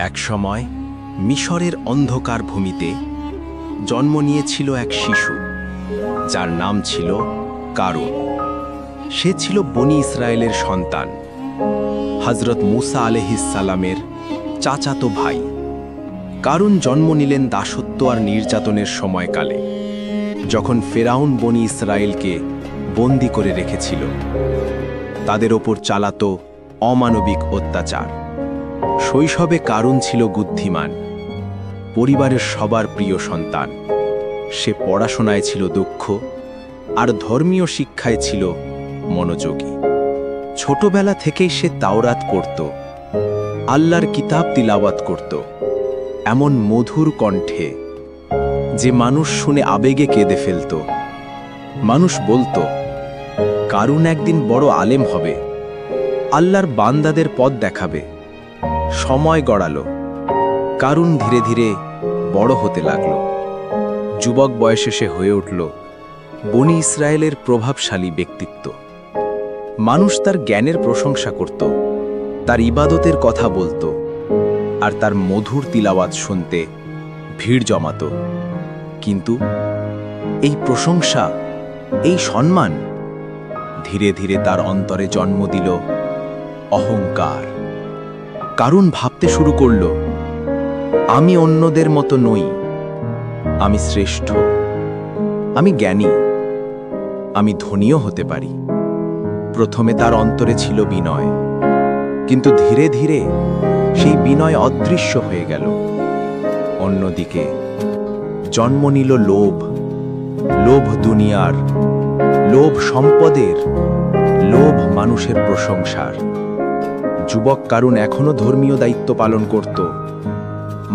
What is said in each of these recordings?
একসময় মিশরের অন্ধকার ভূমিতে জন্ম নিয়েছিল এক শিশু, যার নাম ছিল কারুন। সে ছিল বনি ইসরায়েলের সন্তান, হযরত মুসা আলাইহিসসালামের চাচাতো ভাই। কারুন জন্ম নিলেন দাসত্ব আর নির্যাতনের সময়কালে, যখন ফেরাউন বনি ইসরায়েলকে বন্দী করে রেখেছিল। তাদের ওপর চালাতো অমানবিক অত্যাচার। শৈশবে কারুন ছিল বুদ্ধিমান, পরিবারের সবার প্রিয় সন্তান। সে পড়াশোনায় ছিল দক্ষ আর ধর্মীয় শিক্ষায় ছিল মনোযোগী। ছোটবেলা থেকেই সে তাওরাত পড়ত, আল্লাহর কিতাব তিলাওয়াত করত এমন মধুর কণ্ঠে যে মানুষ শুনে আবেগে কেঁদে ফেলত। মানুষ বলতো, কারুন একদিন বড় আলেম হবে, আল্লাহর বান্দাদের পথ দেখাবে। সময় গড়ালো, কারুন ধীরে ধীরে বড় হতে লাগল। যুবক বয়সে সে হয়ে উঠল বনি ইসরায়েলের প্রভাবশালী ব্যক্তিত্ব। মানুষ তার জ্ঞানের প্রশংসা করত, তার ইবাদতের কথা বলতো, আর তার মধুর তিলাওয়াত শুনতে ভিড় জমাত। কিন্তু এই প্রশংসা, এই সম্মান ধীরে ধীরে তার অন্তরে জন্ম দিল অহংকার। কারুন ভাবতে শুরু করল, আমি অন্যদের মতো নই, আমি শ্রেষ্ঠ, আমি জ্ঞানী, আমি ধনীও হতে পারি। প্রথমে তার অন্তরে ছিল বিনয়, কিন্তু ধীরে ধীরে সেই বিনয় অদৃশ্য হয়ে গেল। অন্যদিকে জন্ম নিল লোভ, লোভ দুনিয়ার, লোভ সম্পদের, লোভ মানুষের প্রশংসার। যুবক কারুন এখনো ধর্মীয় দায়িত্ব পালন করত,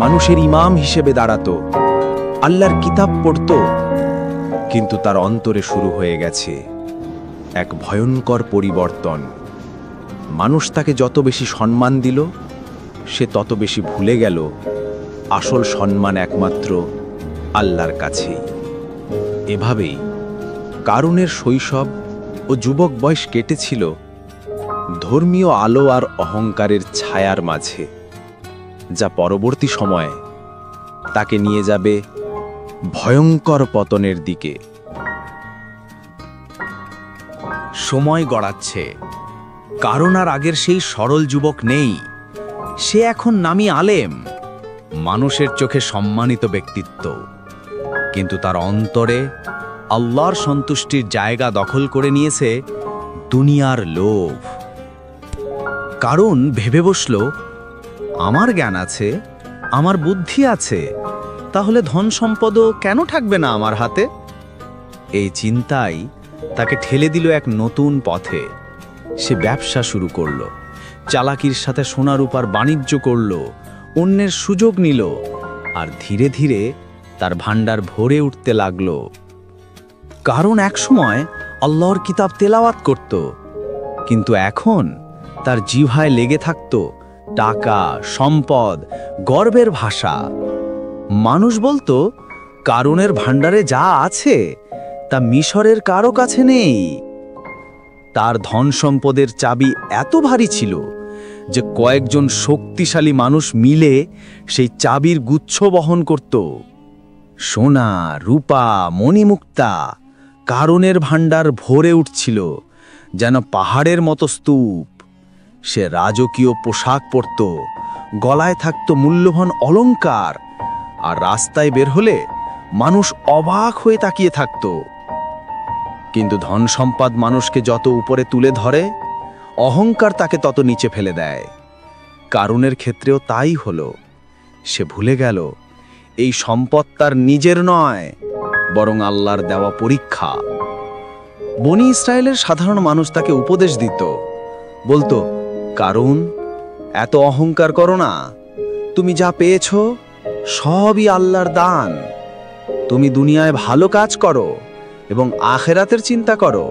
মানুষের ইমাম হিসেবে দাঁড়াত, আল্লাহর কিতাব পড়ত। কিন্তু তার অন্তরে শুরু হয়ে গেছে এক ভয়ঙ্কর পরিবর্তন। মানুষ তাকে যত বেশি সম্মান দিল, সে তত বেশি ভুলে গেল আসল সম্মান একমাত্র আল্লাহর কাছেই। এভাবেই কারুনের শৈশব ও যুবক বয়স কেটেছিল ধর্মীয় আলো আর অহংকারের ছায়ার মাঝে, যা পরবর্তী সময়ে তাকে নিয়ে যাবে ভয়ঙ্কর পতনের দিকে। সময় গড়াচ্ছে, কারণ আর আগের সেই সরল যুবক নেই। সে এখন নামী আলেম, মানুষের চোখে সম্মানিত ব্যক্তিত্ব। কিন্তু তার অন্তরে আল্লাহর সন্তুষ্টির জায়গা দখল করে নিয়েছে দুনিয়ার লোভ। কারণ ভেবে বসল, আমার জ্ঞান আছে, আমার বুদ্ধি আছে, তাহলে ধন সম্পদও কেন থাকবে না আমার হাতে? এই চিন্তাই তাকে ঠেলে দিল এক নতুন পথে। সে ব্যবসা শুরু করল, চালাকির সাথে সোনা রূপার বাণিজ্য করল, অন্যের সুযোগ নিল, আর ধীরে ধীরে তার ভান্ডার ভরে উঠতে লাগল। কারণ একসময় আল্লাহর কিতাব তেলাওয়াত করত, কিন্তু এখন তার জিহ্বায় লেগে থাকত টাকা, সম্পদ, গর্বের ভাষা। মানুষ বলতো, কারুনের ভান্ডারে যা আছে তা মিশরের কারো কাছে নেই। তার ধন সম্পদের চাবি এত ভারী ছিল যে কয়েকজন শক্তিশালী মানুষ মিলে সেই চাবির গুচ্ছ বহন করত। সোনা, রূপা, মণিমুক্তা, কারুনের ভান্ডার ভরে উঠছিল যেন পাহাড়ের মতো স্তূপ। সে রাজকীয় পোশাক পরত, গলায় থাকত মূল্যবান অলংকার, আর রাস্তায় বের হলে মানুষ অবাক হয়ে তাকিয়ে থাকত। কিন্তু ধন সম্পদ মানুষকে যত উপরে তুলে ধরে, অহংকার তাকে তত নিচে ফেলে দেয়। কারুনের ক্ষেত্রেও তাই হলো। সে ভুলে গেল এই সম্পদ তার নিজের নয়, বরং আল্লাহর দেওয়া পরীক্ষা। বনি ইসরায়েলের সাধারণ মানুষ তাকে উপদেশ দিত, বলতো, কারুন, এত অহংকার করো না, তুমি যা পেয়েছ সবই আল্লাহর দান। তুমি দুনিয়ায় ভালো কাজ করো এবং আখেরাতের চিন্তা করো।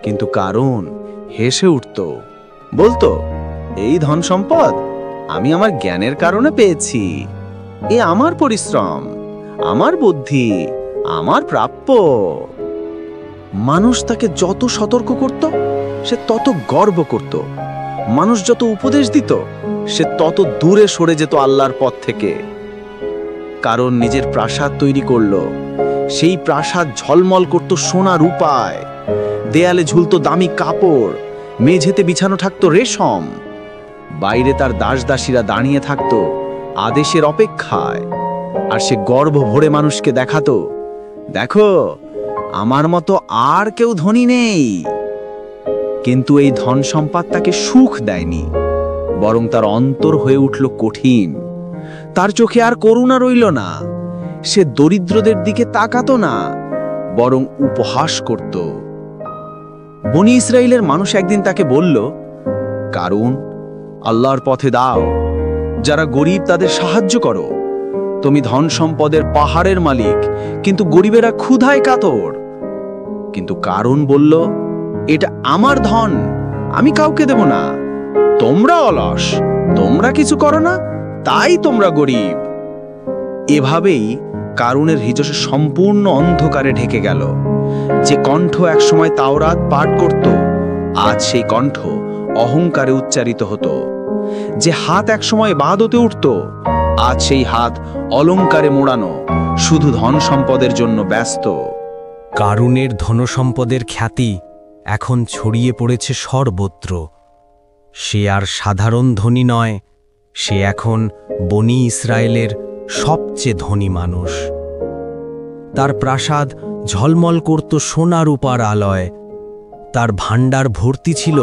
কিন্তু কারুন হেসে উঠত, বলতো, এই ধন সম্পদ আমি আমার জ্ঞানের কারণে পেয়েছি। এ আমার পরিশ্রম, আমার বুদ্ধি, আমার প্রাপ্য। মানুষ তাকে যত সতর্ক করত, সে তত গর্ব করত। মানুষ যত উপদেশ দিত, সে তত দূরে সরে যেত আল্লাহর পথ থেকে। কারণ নিজের প্রাসাদ তৈরি করলো, সেই প্রাসাদ ঝলমল করত সোনা রূপায়, দেয়ালে ঝুলতো দামি কাপড়, মেঝেতে বিছানো থাকতো রেশম, বাইরে তার দাসদাসীরা দাঁড়িয়ে থাকতো আদেশের অপেক্ষায়। আর সে গর্ব ভরে মানুষকে দেখাতো, দেখো আমার মতো আর কেউ ধনী নেই। কিন্তু এই ধন সম্পদ তাকে সুখ দেয়নি, বরং তার অন্তর হয়ে উঠল কঠিন। তার চোখে আর করুণা রইল না। সে দরিদ্রদের দিকে তাকাতো না, বরং উপহাস করত। বনি ইসরায়েলের মানুষ একদিন তাকে বলল, কারুন, আল্লাহর পথে দাও, যারা গরিব তাদের সাহায্য করো। তুমি ধন সম্পদের পাহাড়ের মালিক, কিন্তু গরিবেরা ক্ষুধায় কাতর। কিন্তু কারুন বলল, এটা আমার ধন, আমি কাউকে দেব না। তোমরা অলস, তোমরা কিছু করো না, তাই তোমরা গরিব। এভাবেই কারুনের হৃদয় সম্পূর্ণ অন্ধকারে ঢেকে গেল। যে কণ্ঠ একসময় তাওরাত পাঠ করত, আজ সেই কণ্ঠ অহংকারে উচ্চারিত হতো। যে হাত একসময় ইবাদতে উঠত, আজ সেই হাত অলংকারে মোড়ানো, শুধু ধন সম্পদের জন্য ব্যস্ত। কারুনের ধনসম্পদের খ্যাতি এখন ছড়িয়ে পড়েছে সর্বত্র। সে আর সাধারণ ধনী নয়, সে এখন বনি ইসরায়েলের সবচেয়ে ধনী মানুষ। তার প্রাসাদ ঝলমল করত সোনা রূপার আলয়, তার ভাণ্ডার ভর্তি ছিল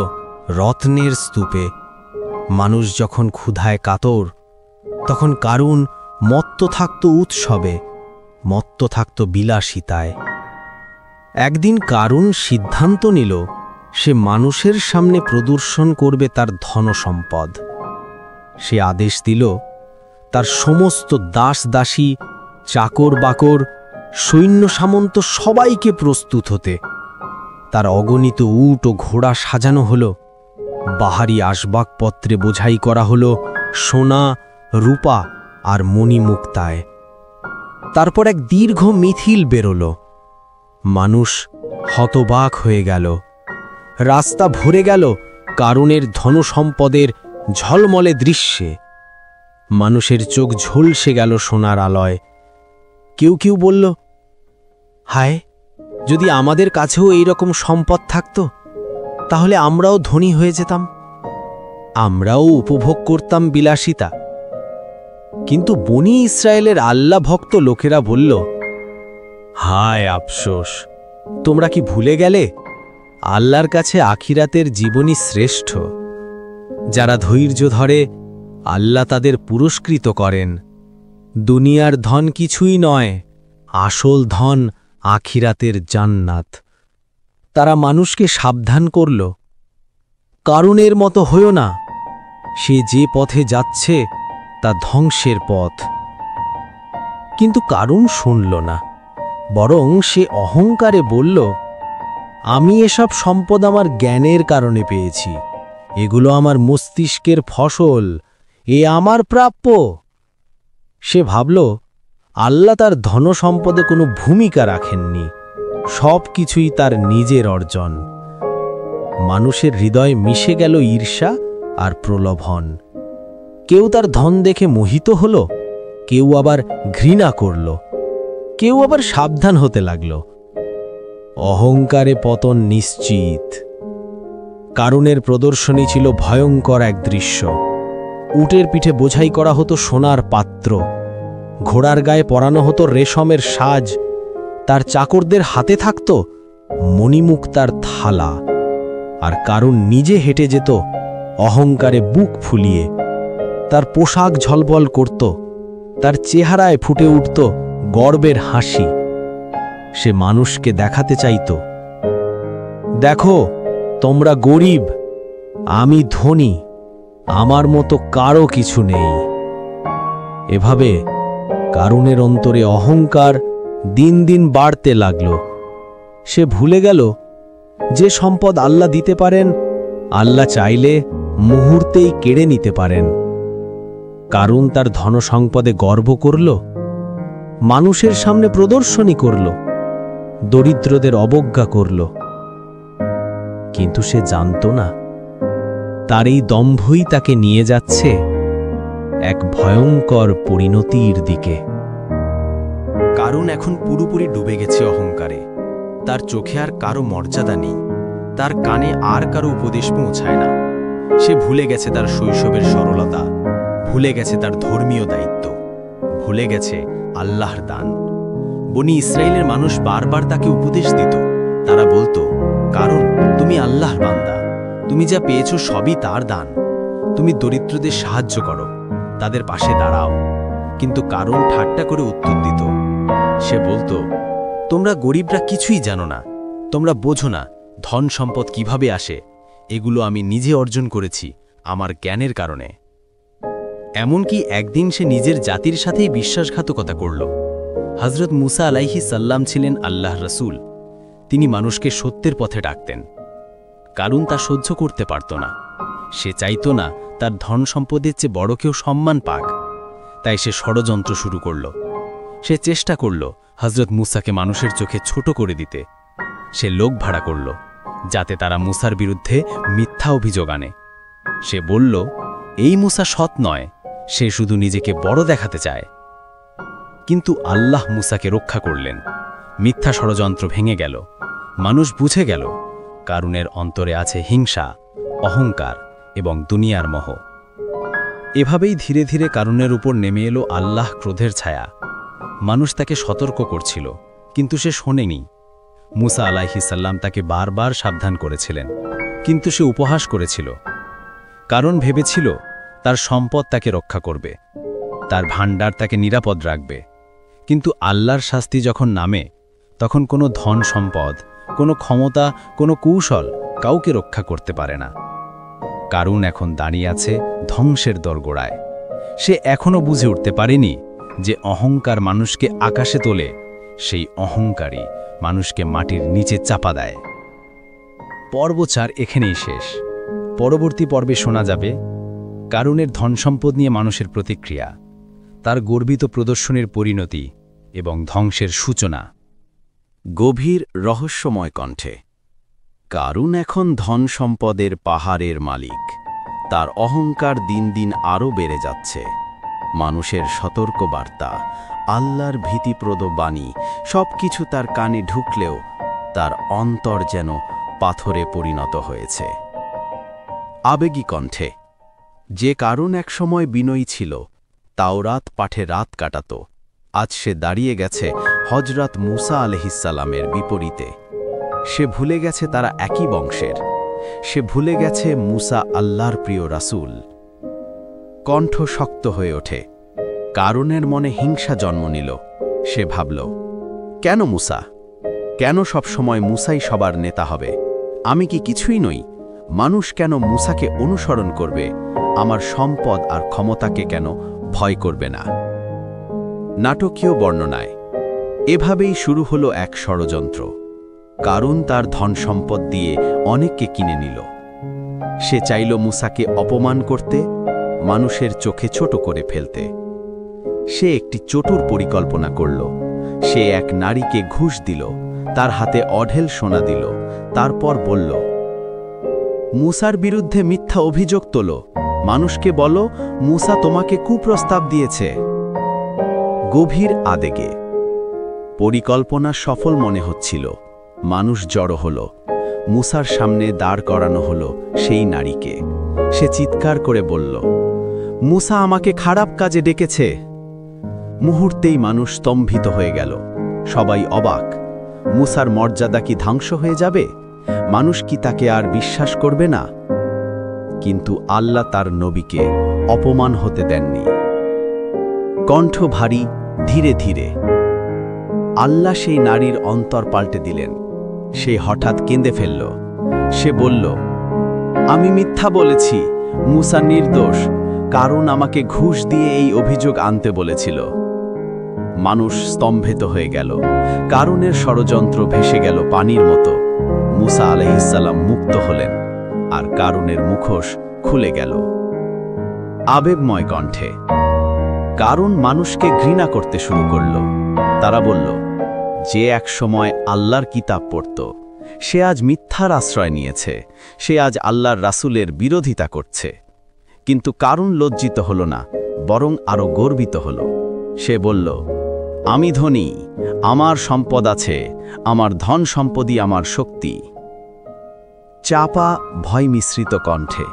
রত্নের স্তূপে। মানুষ যখন ক্ষুধায় কাতর, তখন কারুন মত্ত থাকত উৎসবে, মত্ত থাকত বিলাসিতায়। একদিন কারুন সিদ্ধান্ত নিল, সে মানুষের সামনে প্রদর্শন করবে তার ধনসম্পদ। সে আদেশ দিল, তার সমস্ত দাস দাসী, চাকর বাকর, সৈন্য সামন্ত সবাইকে প্রস্তুত হতে। তার অগণিত উট ও ঘোড়া সাজানো হলো, বাহারি আসবাবপত্রে বোঝাই করা হলো সোনা, রূপা আর মণিমুক্তায়। তারপর এক দীর্ঘ মিছিল বেরোল। মানুষ হতবাক হয়ে গেল। রাস্তা ভরে গেল কারুনের ধনসম্পদের ঝলমলে দৃশ্যে। মানুষের চোখ ঝলসে গেল সোনার আলয়। কেউ কেউ বলল, হায়, যদি আমাদের কাছেও এই রকম সম্পদ থাকত, তাহলে আমরাও ধনী হয়ে যেতাম, আমরাও উপভোগ করতাম বিলাসিতা। কিন্তু বনি ইসরায়েলের আল্লাহ ভক্ত লোকেরা বলল, হায় আফসোস, তোমরা কি ভুলে গেলে আল্লাহর কাছে আখিরাতের জীবনই শ্রেষ্ঠ। যারা ধৈর্য ধরে, আল্লাহ তাদের পুরস্কৃত করেন। দুনিয়ার ধন কিছুই নয়, আসল ধন আখিরাতের জান্নাত। তারা মানুষকে সাবধান করল, কারুনের মতো হয়ো না, সে যে পথে যাচ্ছে তা ধ্বংসের পথ। কিন্তু কারুন শুনল না, বরং সে অহংকারে বলল, আমি এসব সম্পদ আমার জ্ঞানের কারণে পেয়েছি, এগুলো আমার মস্তিষ্কের ফসল, এ আমার প্রাপ্য। সে ভাবল, আল্লাহ তার ধনসম্পদে কোনো ভূমিকা রাখেননি, সব কিছুই তার নিজের অর্জন। মানুষের হৃদয়ে মিশে গেল ঈর্ষা আর প্রলোভন। কেউ তার ধন দেখে মোহিত হল, কেউ আবার ঘৃণা করল, কেউ আবার সাবধান হতে লাগল। অহংকারে পতন নিশ্চিত। কারুনের প্রদর্শনী ছিল ভয়ঙ্কর এক দৃশ্য। উটের পিঠে বোঝাই করা হতো সোনার পাত্র, ঘোড়ার গায়ে পরানো হতো রেশমের সাজ, তার চাকরদের হাতে থাকত মণিমুক্তার থালা। আর কারুন নিজে হেঁটে যেত অহংকারে বুক ফুলিয়ে। তার পোশাক ঝলবল করত, তার চেহারায় ফুটে উঠত গর্বের হাসি। সে মানুষকে দেখাতে চাইত, দেখো তোমরা গরিব, আমি ধনী, আমার মতো কারো কিছু নেই। এভাবে কারুনের অন্তরে অহংকার দিন দিন বাড়তে লাগল। সে ভুলে গেল, যে সম্পদ আল্লাহ দিতে পারেন, আল্লাহ চাইলে মুহূর্তেই কেড়ে নিতে পারেন। কারুন তার ধনসম্পদে গর্ব করল, মানুষের সামনে প্রদর্শনী করল, দরিদ্রদের অবজ্ঞা করল। কিন্তু সে জানত না, তার এই দম্ভই তাকে নিয়ে যাচ্ছে এক ভয়ঙ্কর পরিণতির দিকে। কারণ এখন পুরোপুরি ডুবে গেছে অহংকারে। তার চোখে আর কারো মর্যাদা নেই, তার কানে আর কারো উপদেশ পৌঁছায় না। সে ভুলে গেছে তার শৈশবের সরলতা, ভুলে গেছে তার ধর্মীয় দায়িত্ব, ভুলে গেছে আল্লাহর দান। বনি ইসরায়েলের মানুষ বারবার তাকে উপদেশ দিত। তারা বলতো, কারণ তুমি আল্লাহর বান্দা, তুমি যা পেয়েছো সবই তার দান। তুমি দরিদ্রদের সাহায্য করো, তাদের পাশে দাঁড়াও। কিন্তু কারণ ঠাট্টা করে উত্তর দিত। সে বলতো, তোমরা গরিবরা কিছুই জানো না, তোমরা বোঝো না ধন সম্পদ কিভাবে আসে। এগুলো আমি নিজে অর্জন করেছি আমার জ্ঞানের কারণে। এমনকি একদিন সে নিজের জাতির সাথেই বিশ্বাসঘাতকতা করল। হযরত মুসা আলাইহিস সাল্লাম ছিলেন আল্লাহর রাসূল। তিনি মানুষকে সত্যের পথে ডাকতেন। কারণ তা সহ্য করতে পারত না। সে চাইত না তার ধন সম্পদের চেয়ে বড় কেউ সম্মান পাক। তাই সে ষড়যন্ত্র শুরু করল। সে চেষ্টা করল হযরত মুসাকে মানুষের চোখে ছোট করে দিতে। সে লোক ভাড়া করল যাতে তারা মুসার বিরুদ্ধে মিথ্যা অভিযোগ আনে। সে বলল, এই মুসা সৎ নয়, সে শুধু নিজেকে বড় দেখাতে চায়। কিন্তু আল্লাহ মুসাকে রক্ষা করলেন। মিথ্যা ষড়যন্ত্র ভেঙে গেল। মানুষ বুঝে গেল কারুনের অন্তরে আছে হিংসা, অহংকার এবং দুনিয়ার মোহ। এভাবেই ধীরে ধীরে কারুনের উপর নেমে এলো আল্লাহ ক্রোধের ছায়া। মানুষ তাকে সতর্ক করছিল, কিন্তু সে শোনেনি। মুসা আলাইহিস সাল্লাম তাকে বারবার সাবধান করেছিলেন, কিন্তু সে উপহাস করেছিল। কারণ ভেবেছিল তার সম্পদ তাকে রক্ষা করবে, তার ভাণ্ডার তাকে নিরাপদ রাখবে। কিন্তু আল্লাহর শাস্তি যখন নামে, তখন কোনো ধন সম্পদ, কোনো ক্ষমতা, কোনো কৌশল কাউকে রক্ষা করতে পারে না। কারণ এখন দাঁড়িয়ে আছে ধ্বংসের দোরগোড়ায়। সে এখনও বুঝে উঠতে পারেনি যে অহংকার মানুষকে আকাশে তোলে, সেই অহংকারী মানুষকে মাটির নিচে চাপা দেয়। পর্ব 4 এখানেই শেষ। পরবর্তী পর্বে শোনা যাবে কারুনের ধন সম্পদ নিয়ে মানুষের প্রতিক্রিয়া, তার গর্বিত প্রদর্শনের পরিণতি এবং ধ্বংসের সূচনা। গভীর রহস্যময় কণ্ঠে। কারুন এখন ধন সম্পদের পাহাড়ের মালিক। তার অহংকার দিন দিন আরও বেড়ে যাচ্ছে। মানুষের সতর্ক বার্তা, আল্লাহর ভীতিপ্রদ বাণী সবকিছু তার কানে ঢুকলেও তার অন্তর যেন পাথরে পরিণত হয়েছে। আবেগী কণ্ঠে। যে কারুন একসময় বিনয়ী ছিল, তাওরাত পাঠে রাত কাটাত, আজ সে দাঁড়িয়ে গেছে হযরত মুসা আলাইহিস সালামের বিপরীতে। সে ভুলে গেছে তারা একই বংশের। সে ভুলে গেছে মুসা আল্লাহর প্রিয় রাসূল। কণ্ঠ শক্ত হয়ে ওঠে। কারুনের মনে হিংসা জন্ম নিল। সে ভাবল, কেন মুসা? কেন সবসময় মুসাই সবার নেতা হবে? আমি কি কিছুই নই? মানুষ কেন মুসাকে অনুসরণ করবে? আমার সম্পদ আর ক্ষমতাকে কেন ভয় করবে না? নাটকীয় বর্ণনায় এভাবেই শুরু হলো এক ষড়যন্ত্র। কারুন তার ধন সম্পদ দিয়ে অনেককে কিনে নিল। সে চাইল মুসাকে অপমান করতে, মানুষের চোখে ছোট করে ফেলতে। সে একটি চতুর পরিকল্পনা করল। সে এক নারীকে ঘুষ দিল, তার হাতে অঢেল সোনা দিল, তারপর বলল, মুসার বিরুদ্ধে মিথ্যা অভিযোগ তোলো, মানুষকে বলো মুসা তোমাকে কুপ্রস্তাব দিয়েছে। গভীর আবেগে পরিকল্পনা সফল মনে হচ্ছিল। মানুষ জড়ো হল। মুসার সামনে দাঁড় করানো হলো সেই নারীকে। সে চিৎকার করে বলল, মুসা আমাকে খারাপ কাজে ডেকেছে। মুহূর্তেই মানুষ স্তম্ভিত হয়ে গেল। সবাই অবাক। মুসার মর্যাদা কি ধ্বংস হয়ে যাবে? মানুষ কি তাকে আর বিশ্বাস করবে না? কিন্তু আল্লাহ তার নবীকে অপমান হতে দেননি। কণ্ঠ ভারী, ধীরে ধীরে আল্লাহ সেই নারীর অন্তর পাল্টে দিলেন। সে হঠাৎ কেঁদে ফেলল। সে বলল, আমি মিথ্যা বলেছি, মুসা নির্দোষ, কারণ আমাকে ঘুষ দিয়ে এই অভিযোগ আনতে বলেছিল। মানুষ স্তম্ভিত হয়ে গেল। কারুনের ষড়যন্ত্র ভেসে গেল পানির মতো। মুসা আলাইহিস সালাম মুক্ত হলেন, আর কারুনের মুখোশ খুলে গেল। আবেগময় কণ্ঠে কারুন মানুষকে ঘৃণা করতে শুরু করল। তারা বলল, যে এক সময় আল্লাহর কিতাব পড়ত, সে আজ মিথ্যার আশ্রয় নিয়েছে। সে আজ আল্লাহর রাসূলের বিরোধিতা করছে। কিন্তু কারুন লজ্জিত হল না। বরং আরো গর্বিত হল। সে বলল, আমি ধনী, আমার সম্পদ আছে, আমার ধন সম্পদই আমার শক্তি। চাপা ভয় মিশ্রিত কণ্ঠে।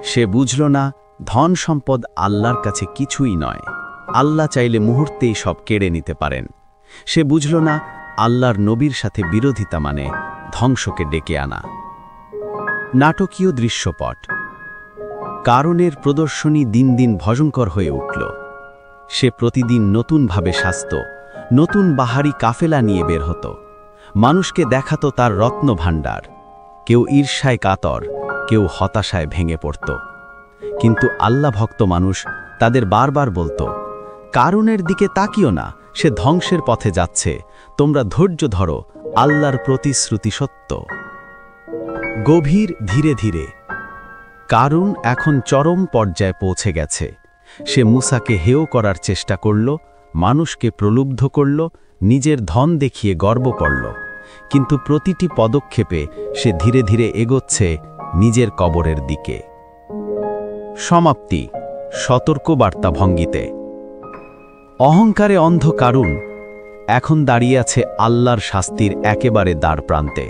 সে বুঝল না ধন সম্পদ আল্লাহর কাছে কিছুই নয়। আল্লাহ চাইলে মুহূর্তেই সব কেড়ে নিতে পারেন। সে বুঝল না আল্লাহর নবীর সাথে বিরোধিতা মানে ধ্বংসকে ডেকে আনা। নাটকীয় দৃশ্যপট। কারণের প্রদর্শনী দিন দিন ভয়ঙ্কর হয়ে উঠল। সে প্রতিদিন নতুনভাবে সাজত, নতুন বাহারি কাফেলা নিয়ে বের হতো। মানুষকে দেখাতো তার রত্নভাণ্ডার। কেউ ঈর্ষায় কাতর, কেউ হতাশায় ভেঙে পড়ত। কিন্তু আল্লাহ ভক্ত মানুষ তাদের বারবার বলতো, কারণের দিকে তাকিও না, সে ধ্বংসের পথে যাচ্ছে, তোমরা ধৈর্য ধরো, আল্লাহর প্রতিশ্রুতি সত্য। গভীর ধীরে ধীরে। কারণ এখন চরম পর্যায়ে পৌঁছে গেছে। সে মূসাকে হেয় করার চেষ্টা করল, মানুষকে প্রলুব্ধ করল, নিজের ধন দেখিয়ে গর্ব করল। কিন্তু প্রতিটি পদক্ষেপে সে ধীরে ধীরে এগোচ্ছে নিজের কবরের দিকে। সমাপ্তি। সতর্কবার্তা ভঙ্গিতে। অহংকারে অন্ধ কারুন এখন দাঁড়িয়ে আছে আল্লাহর শাস্তির একেবারে দ্বার প্রান্তে।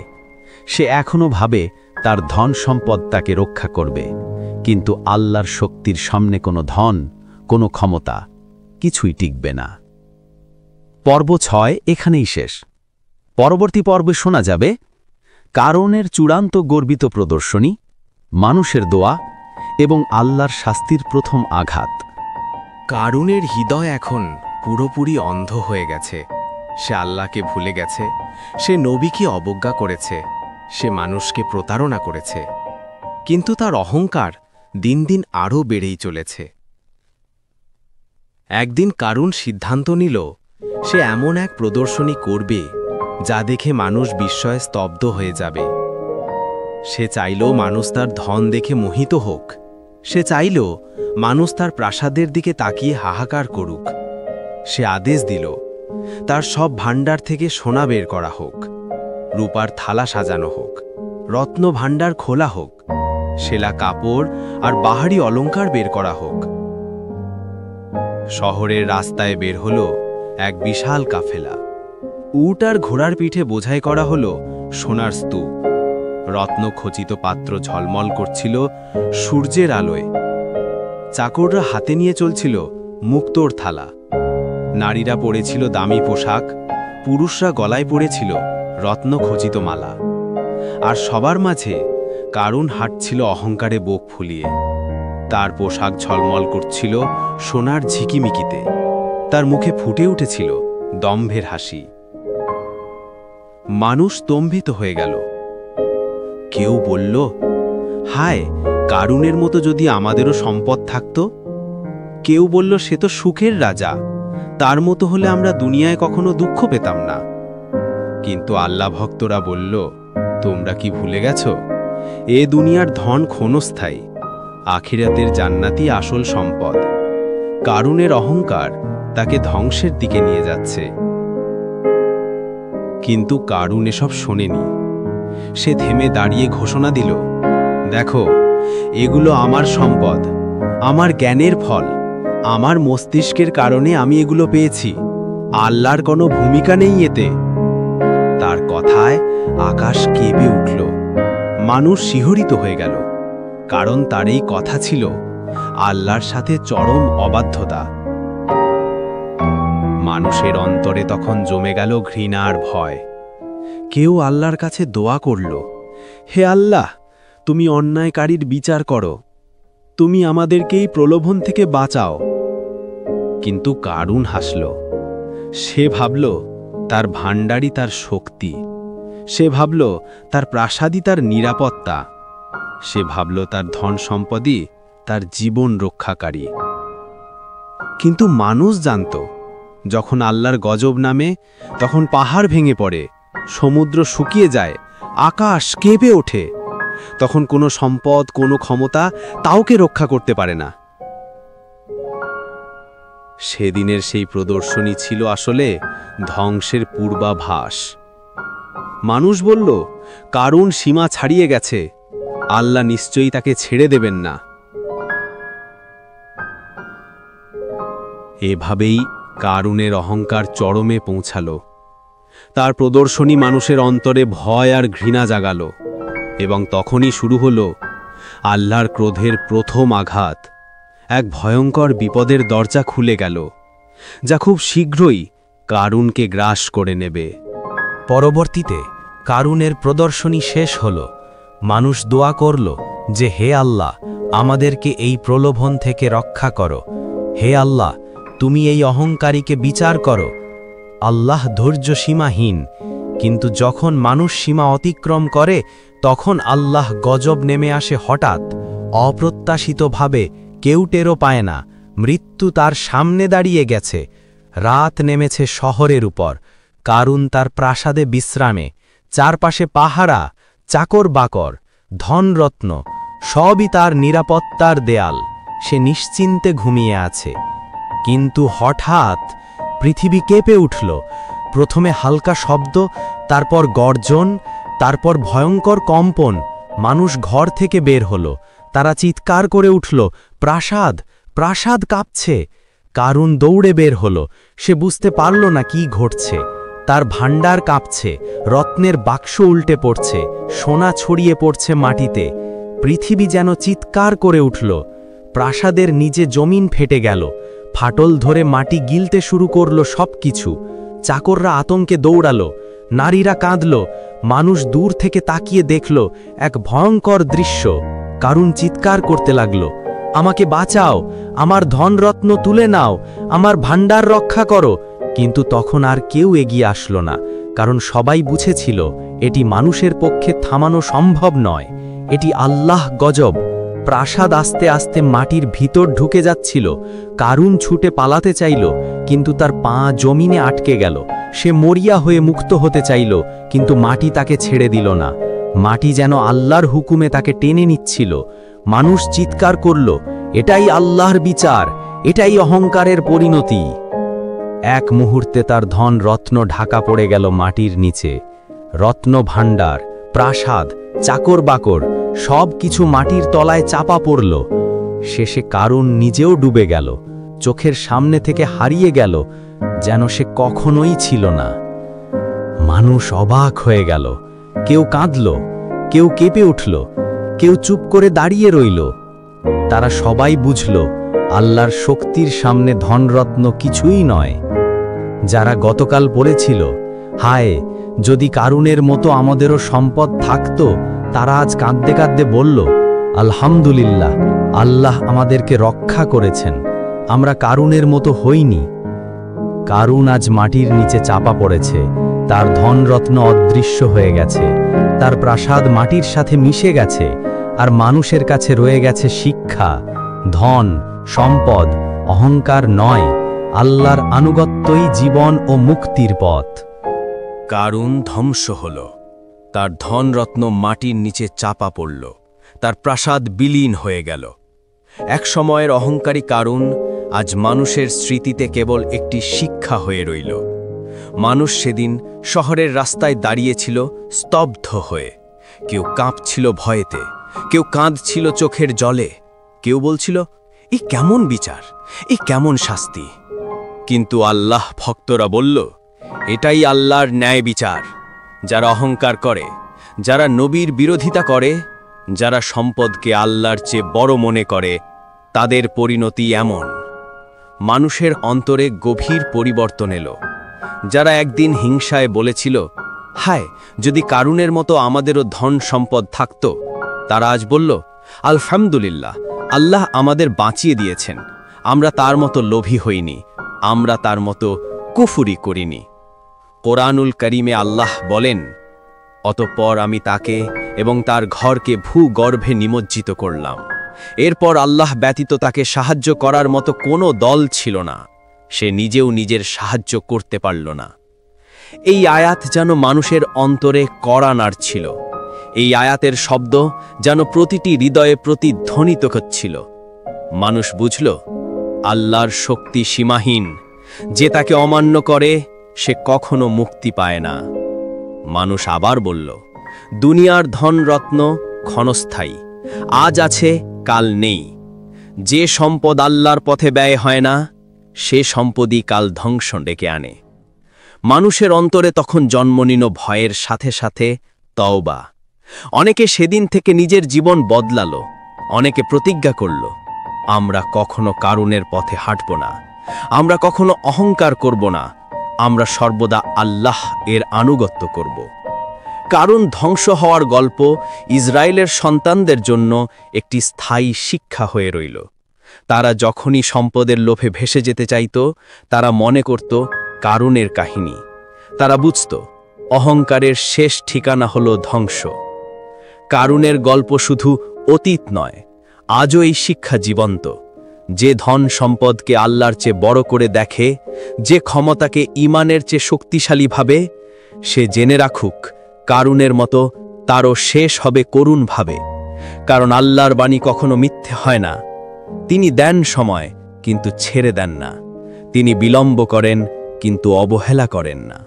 সে এখনো ভাবে তার ধন সম্পদ তাকে রক্ষা করবে, কিন্তু আল্লাহর শক্তির সামনে কোনো ধন, কোনো ক্ষমতা কিছুই টিকবে না। পর্ব 6 এখানেই শেষ। পরবর্তী পর্বে শোনা যাবে কারণের চূড়ান্ত গর্বিত প্রদর্শনী, মানুষের দোয়া এবং আল্লাহর শাস্তির প্রথম আঘাত। কারুনের হৃদয় এখন পুরোপুরি অন্ধ হয়ে গেছে। সে আল্লাহকে ভুলে গেছে, সে নবীকে অবজ্ঞা করেছে, সে মানুষকে প্রতারণা করেছে। কিন্তু তার অহংকার দিন দিন আরও বেড়েই চলেছে। একদিন কারুন সিদ্ধান্ত নিল সে এমন এক প্রদর্শনী করবে যা দেখে মানুষ বিস্ময়ে স্তব্ধ হয়ে যাবে। সে চাইল মানুষ তার ধন দেখে মোহিত হোক। সে চাইল মানুষ তার প্রাসাদের দিকে তাকিয়ে হাহাকার করুক। সে আদেশ দিল তার সব ভাণ্ডার থেকে সোনা বের করা হোক, রূপার থালা সাজানো হোক, রত্ন ভাণ্ডার খোলা হোক, সেলা কাপড় আর বাহারি অলংকার বের করা হোক। শহরের রাস্তায় বের হলো এক বিশাল কাফেলা। উট আর ঘোড়ার পিঠে বোঝাই করা হলো সোনার স্তূপ। রত্ন খচিত পাত্র ঝলমল করছিল সূর্যের আলোয়। চাকররা হাতে নিয়ে চলছিল মুক্তোর থালা। নারীরা পরেছিল দামি পোশাক, পুরুষরা গলায় পরেছিল রত্ন খচিত মালা। আর সবার মাঝে কারুন হাঁটছিল অহংকারে বুক ফুলিয়ে। তার পোশাক ঝলমল করছিল সোনার ঝিকিমিকিতে। তার মুখে ফুটে উঠেছিল দম্ভের হাসি। মানুষ স্তম্ভিত হয়ে গেল। কেউ বলল, হায়, কারুনের মতো যদি আমাদেরও সম্পদ থাকত। কেউ বলল, সে তো সুখের রাজা, তার মতো হলে আমরা দুনিয়ায় কখনো দুঃখ পেতাম না। কিন্তু আল্লাহ ভক্তরা বলল, তোমরা কি ভুলে গেছ এ দুনিয়ার ধন ক্ষণস্থায়ী, আখিরাতের জান্নাতই আসল সম্পদ। কারুনের অহংকার তাকে ধ্বংসের দিকে নিয়ে যাচ্ছে। কিন্তু কারুন এসব শোনেনি। সে থেমে দাঁড়িয়ে ঘোষণা দিল, দেখো, এগুলো আমার সম্পদ, আমার জ্ঞানের ফল, আমার মস্তিষ্কের কারণে আমি এগুলো পেয়েছি। আল্লাহর কোনো ভূমিকা নেই এতে। তার কথায় আকাশ কেঁপে উঠল। মানুষ শিহরিত হয়ে গেল, কারণ তার এই কথা ছিল আল্লাহর সাথে চরম অবাধ্যতা। মানুষের অন্তরে তখন জমে গেল ঘৃণা আর ভয়। কেউ আল্লাহর কাছে দোয়া করল, হে আল্লাহ, তুমি অন্যায়কারীর বিচার করো, তুমি আমাদেরকে এই প্রলোভন থেকে বাঁচাও। কিন্তু কারুন হাসল। সে ভাবল তার ভাণ্ডারই তার শক্তি। সে ভাবল তার প্রাসাদই তার নিরাপত্তা। সে ভাবল তার ধন সম্পদই তার জীবন রক্ষাকারী। কিন্তু মানুষ জানত, যখন আল্লাহর গজব নামে তখন পাহাড় ভেঙে পড়ে, সমুদ্র শুকিয়ে যায়, আকাশ কেঁপে ওঠে। তখন কোনো সম্পদ, কোনো ক্ষমতা তাওকে রক্ষা করতে পারে না। সেদিনের সেই প্রদর্শনী ছিল আসলে ধ্বংসের পূর্বাভাস। মানুষ বলল, কারুন সীমা ছাড়িয়ে গেছে, আল্লাহ নিশ্চয়ই তাকে ছেড়ে দেবেন না। এভাবেই কারুনের অহংকার চরমে পৌঁছালো। তার প্রদর্শনী মানুষের অন্তরে ভয় আর ঘৃণা জাগালো, এবং তখনই শুরু হলো আল্লাহর ক্রোধের প্রথম আঘাত। এক ভয়ঙ্কর বিপদের দরজা খুলে গেল, যা খুব শীঘ্রই কারুনকে গ্রাস করে নেবে। পরবর্তীতে কারুনের প্রদর্শনী শেষ হল। মানুষ দোয়া করল যে, হে আল্লাহ, আমাদেরকে এই প্রলোভন থেকে রক্ষা করো। হে আল্লাহ, তুমি এই অহংকারীকে বিচার করো। আল্লাহ ধৈর্য সীমাহীন, কিন্তু যখন মানুষ সীমা অতিক্রম করে তখন আল্লাহ গজব নেমে আসে হঠাৎ, অপ্রত্যাশিতভাবে। কেউ টেরও পায় না মৃত্যু তার সামনে দাঁড়িয়ে গেছে। রাত নেমেছে শহরের উপর। কারুন তার প্রাসাদে বিশ্রামে, চারপাশে পাহারা, চাকর বাকর, ধনরত্ন, সবই তার নিরাপত্তার দেয়াল। সে নিশ্চিন্তে ঘুমিয়ে আছে। কিন্তু হঠাৎ পৃথিবী কেঁপে উঠল। প্রথমে হালকা শব্দ, তারপর গর্জন, তারপর ভয়ঙ্কর কম্পন। মানুষ ঘর থেকে বের হল। তারা চিৎকার করে উঠল, প্রাসাদ, প্রাসাদ কাঁপছে। কারুন দৌড়ে বের হল। সে বুঝতে পারল না কি ঘটছে। তার ভাণ্ডার কাঁপছে, রত্নের বাক্স উল্টে পড়ছে, সোনা ছড়িয়ে পড়ছে মাটিতে। পৃথিবী যেন চিৎকার করে উঠল। প্রাসাদের নিচে জমিন ফেটে গেল। ফাটল ধরে মাটি গিলতে শুরু করল সবকিছু। চাকররা আতঙ্কে দৌড়ালো, নারীরা কাঁদল। মানুষ দূর থেকে তাকিয়ে দেখল এক ভয়ঙ্কর দৃশ্য। কারুন চিৎকার করতে লাগল, আমাকে বাঁচাও, আমার ধনরত্ন তুলে নাও, আমার ভাণ্ডার রক্ষা করো। কিন্তু তখন আর কেউ এগিয়ে আসলো না, কারণ সবাই বুঝেছিল এটি মানুষের পক্ষে থামানো সম্ভব নয়। এটি আল্লাহ গজব। প্রাসাদ আস্তে আস্তে মাটির ভিতর ঢুকে যাচ্ছিল। কারুন ছুটে পালাতে চাইল, কিন্তু তার পা জমিনে আটকে গেল। সে মরিয়া হয়ে মুক্ত হতে চাইল, কিন্তু মাটি তাকে ছেড়ে দিল না। মাটি যেন আল্লাহর হুকুমে তাকে টেনে নিচ্ছিল। মানুষ চিৎকার করল, এটাই আল্লাহর বিচার, এটাই অহংকারের পরিণতি। এক মুহূর্তে তার ধন রত্ন ঢাকা পড়ে গেল মাটির নিচে। রত্ন ভাণ্ডার, প্রাসাদ, চাকর বাকর, সব কিছু মাটির তলায় চাপা পড়ল। শেষে কারুন নিজেও ডুবে গেল, চোখের সামনে থেকে হারিয়ে গেল, যেন সে কখনোই ছিল না। মানুষ অবাক হয়ে গেল। কেউ কাঁদল, কেউ কেঁপে উঠল, কেউ চুপ করে দাঁড়িয়ে রইল। তারা সবাই বুঝল আল্লাহর শক্তির সামনে ধনরত্ন কিছুই নয়। যারা গতকাল বলেছিল, হায় যদি কারুনের মতো আমাদেরও সম্পদ থাকত, তারা আজ কাঁদতে কাঁদতে বলল, আলহামদুলিল্লাহ, আল্লাহ আমাদেরকে রক্ষা করেছেন, আমরা কারুনের মতো হইনি। কারুন আজ মাটির নিচে চাপা পড়েছে। তার ধনরত্ন অদৃশ্য হয়ে গেছে, তার প্রাসাদ মাটির সাথে মিশে গেছে। আর মানুষের কাছে রয়ে গেছে শিক্ষা, ধন, সম্পদ, অহংকার নয়, আল্লাহর আনুগত্যই জীবন ও মুক্তির পথ। কারুন ধ্বংস হল, তার ধনরত্ন মাটির নিচে চাপা পড়ল, তার প্রাসাদ বিলীন হয়ে গেল। এক সময়ের অহংকারী কারুন আজ মানুষের স্মৃতিতে কেবল একটি শিক্ষা হয়ে রইল। মানুষ সেদিন শহরের রাস্তায় দাঁড়িয়েছিল স্তব্ধ হয়ে। কেউ কাঁপছিল ভয়েতে, কেউ কাঁদছিল চোখের জলে, কেউ বলছিল, এই কেমন বিচার, এই কেমন শাস্তি। কিন্তু আল্লাহ ভক্তরা বলল, এটাই আল্লাহর ন্যায় বিচার। যারা অহংকার করে, যারা নবীর বিরোধিতা করে, যারা সম্পদকে আল্লাহর চেয়ে বড় মনে করে, তাদের পরিণতি এমন। মানুষের অন্তরে গভীর পরিবর্তন এলো। যারা একদিন হিংসায় বলেছিল, হায় যদি কারুনের মতো আমাদেরও ধন সম্পদ থাকত, তারা আজ বলল, আলহামদুলিল্লাহ, আল্লাহ আমাদের বাঁচিয়ে দিয়েছেন, আমরা তার মতো লোভী হইনি, আমরা তার মতো কুফরি করিনি। কোরআনুল করিমে আল্লাহ বলেন, অতঃপর আমি তাকে এবং তার ঘরকে ভূগর্ভে নিমজ্জিত করলাম। এরপর আল্লাহ ব্যতীত তাকে সাহায্য করার মতো কোনো দল ছিল না। সে নিজেও নিজের সাহায্য করতে পারল না। এই আয়াত যেন মানুষের অন্তরে কড়া নাড়ছিল। এই আয়াতের শব্দ যেন প্রতিটি হৃদয়ে প্রতিধ্বনিত হচ্ছিল। মানুষ বুঝল, আল্লাহর শক্তি সীমাহীন। যে তাকে অমান্য করে সে কখনো মুক্তি পায় না। মানুষ আবার বলল, দুনিয়ার ধনরত্ন ক্ষণস্থায়ী, আজ আছে কাল নেই। যে সম্পদ আল্লাহর পথে ব্যয় হয় না, সে সম্পদই কাল ধ্বংস ডেকে আনে। মানুষের অন্তরে তখন জন্ম নিল ভয়ের সাথে সাথে তওবা। অনেকে সেদিন থেকে নিজের জীবন বদলালো, অনেকে প্রতিজ্ঞা করল, আমরা কখনো কারুনের পথে হাঁটব না, আমরা কখনো অহংকার করব না, আমরা সর্বদা আল্লাহ এর আনুগত্য করব। কারুন ধ্বংস হওয়ার গল্প ইসরায়েলের সন্তানদের জন্য একটি স্থায়ী শিক্ষা হয়ে রইল। তারা যখনই সম্পদের লোভে ভেসে যেতে চাইত, তারা মনে করত কারুনের কাহিনী। তারা বুঝত অহংকারের শেষ ঠিকানা হল ধ্বংস। কারুনের গল্প শুধু অতীত নয়, আজও এই শিক্ষা জীবন্ত। যে ধন সম্পদকে আল্লাহর চেয়ে বড় করে দেখে, যে ক্ষমতাকে ঈমানের চেয়ে শক্তিশালী ভাবে, সে জেনে রাখুক কারুনের মতো তারও শেষ হবে করুণভাবে। কারণ আল্লাহর বাণী কখনো মিথ্যে হয় না। তিনি দেন সময় কিন্তু ছেড়ে দেন না, তিনি বিলম্ব করেন কিন্তু অবহেলা করেন না।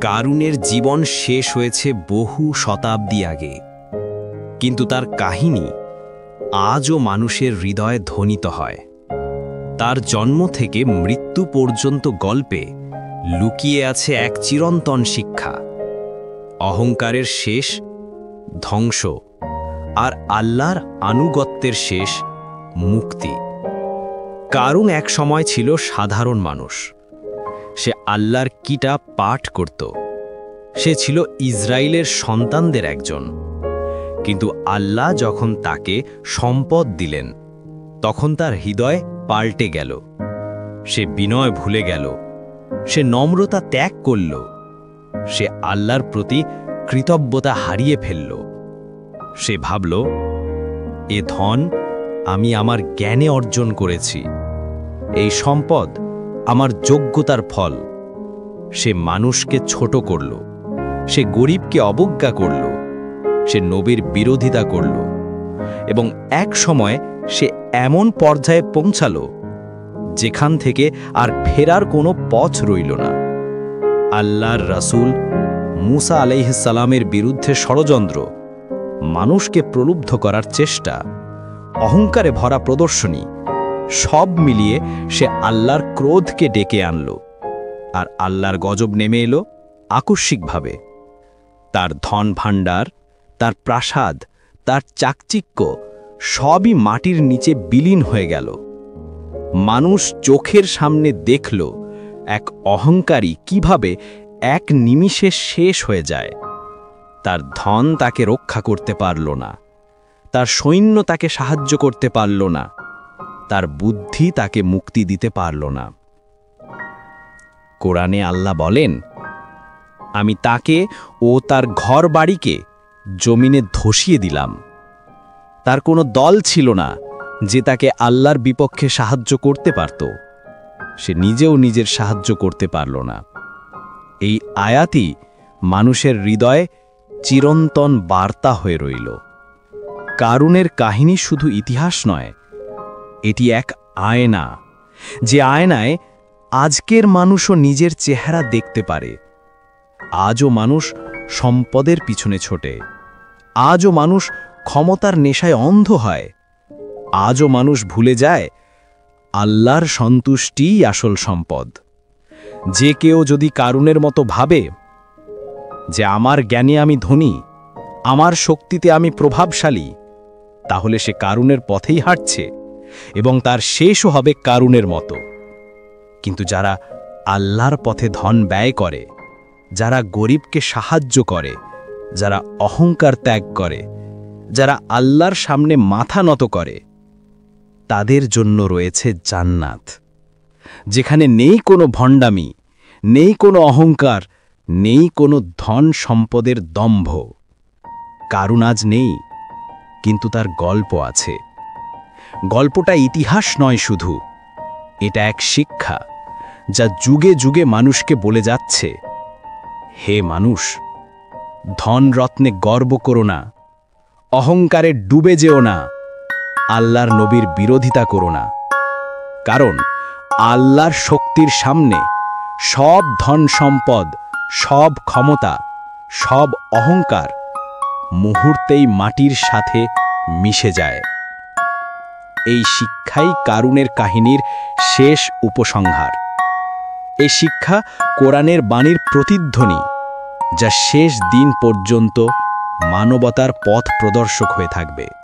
কারুনের জীবন শেষ হয়েছে বহু শতাব্দী আগে, কিন্তু তার কাহিনী আজও মানুষের হৃদয়ে ধ্বনিত হয়। তার জন্ম থেকে মৃত্যু পর্যন্ত গল্পে লুকিয়ে আছে এক চিরন্তন শিক্ষা: অহংকারের শেষ ধ্বংস, আর আল্লাহর আনুগত্যের শেষ মুক্তি। কারুন এক সময় ছিল সাধারণ মানুষ। সে আল্লাহর কিতাব পাঠ করত। সে ছিল ইসরায়েলের সন্তানদের একজন। কিন্তু আল্লাহ যখন তাকে সম্পদ দিলেন, তখন তার হৃদয় পাল্টে গেল। সে বিনয় ভুলে গেল, সে নম্রতা ত্যাগ করল, সে আল্লাহর প্রতি কৃতজ্ঞতা হারিয়ে ফেলল। সে ভাবল, এ ধন আমি আমার জ্ঞানে অর্জন করেছি, এই সম্পদ আমার যোগ্যতার ফল। সে মানুষকে ছোট করল, সে গরিবকে অবজ্ঞা করল, সে নবীর বিরোধিতা করল, এবং এক সময় সে এমন পর্যায়ে পৌঁছাল যেখান থেকে আর ফেরার কোনো পথ রইল না। আল্লাহর রাসূল মুসা আলাইহিস সালামের বিরুদ্ধে ষড়যন্ত্র, মানুষকে প্রলুব্ধ করার চেষ্টা, অহংকারে ভরা প্রদর্শনী, সব মিলিয়ে সে আল্লাহর ক্রোধকে ডেকে আনল। আর আল্লাহর গজব নেমে এলো আকস্মিকভাবে। তার ধন ভাণ্ডার, তার প্রাসাদ, তার চাকচিক্য সবই মাটির নিচে বিলীন হয়ে গেল। মানুষ চোখের সামনে দেখল এক অহংকারী কিভাবে এক নিমিষে শেষ হয়ে যায়। তার ধন তাকে রক্ষা করতে পারল না, তার সৈন্য তাকে সাহায্য করতে পারল না, তার বুদ্ধি তাকে মুক্তি দিতে পারল না। কোরআনে আল্লাহ বলেন, আমি তাকে ও তার ঘর বাড়িকে জমিনে ধসিয়ে দিলাম। তার কোনো দল ছিল না যে তাকে আল্লাহর বিপক্ষে সাহায্য করতে পারত। সে নিজেও নিজের সাহায্য করতে পারল না। এই আয়াতই মানুষের হৃদয়ে চিরন্তন বার্তা হয়ে রইল। কারুনের কাহিনী শুধু ইতিহাস নয়, এটি এক আয়না, যে আয়নায় আজকের মানুষও নিজের চেহারা দেখতে পারে। আজও মানুষ সম্পদের পিছনে ছোটে, আজও মানুষ ক্ষমতার নেশায় অন্ধ হয়, আজও মানুষ ভুলে যায় আল্লাহর সন্তুষ্টিই আসল সম্পদ। যে কেউ যদি কারুনের মতো ভাবে যে আমার জ্ঞানে আমি ধনী, আমার শক্তিতে আমি প্রভাবশালী, তাহলে সে কারুনের পথেই হাঁটছে এবং তার শেষও হবে কারুনের মতো। কিন্তু যারা আল্লাহর পথে ধন ব্যয় করে, যারা গরিবকে সাহায্য করে, যারা অহংকার ত্যাগ করে, যারা আল্লাহর সামনে মাথা নত করে, তাদের জন্য রয়েছে জান্নাত, যেখানে নেই কোনো ভণ্ডামি, নেই কোনো অহংকার, নেই কোনো ধন সম্পদের দম্ভ। কারুন আজ নেই, কিন্তু তার গল্প আছে। গল্পটা ইতিহাস নয় শুধু, এটা এক শিক্ষা যা যুগে যুগে মানুষকে বলে যাচ্ছে, হে মানুষ, ধন রত্নে গর্ব করো না, অহংকারে ডুবে যেও না, আল্লাহর নবীর বিরোধিতা করো না। কারণ আল্লাহর শক্তির সামনে সব ধন সম্পদ, সব ক্ষমতা, সব অহংকার মুহূর্তেই মাটির সাথে মিশে যায়। এই শিক্ষাই কারুনের কাহিনীর শেষ উপসংহার। এই শিক্ষা কোরআনের বাণীর প্রতিধ্বনি, যা শেষ দিন পর্যন্ত মানবতার পথ প্রদর্শক হয়ে থাকবে।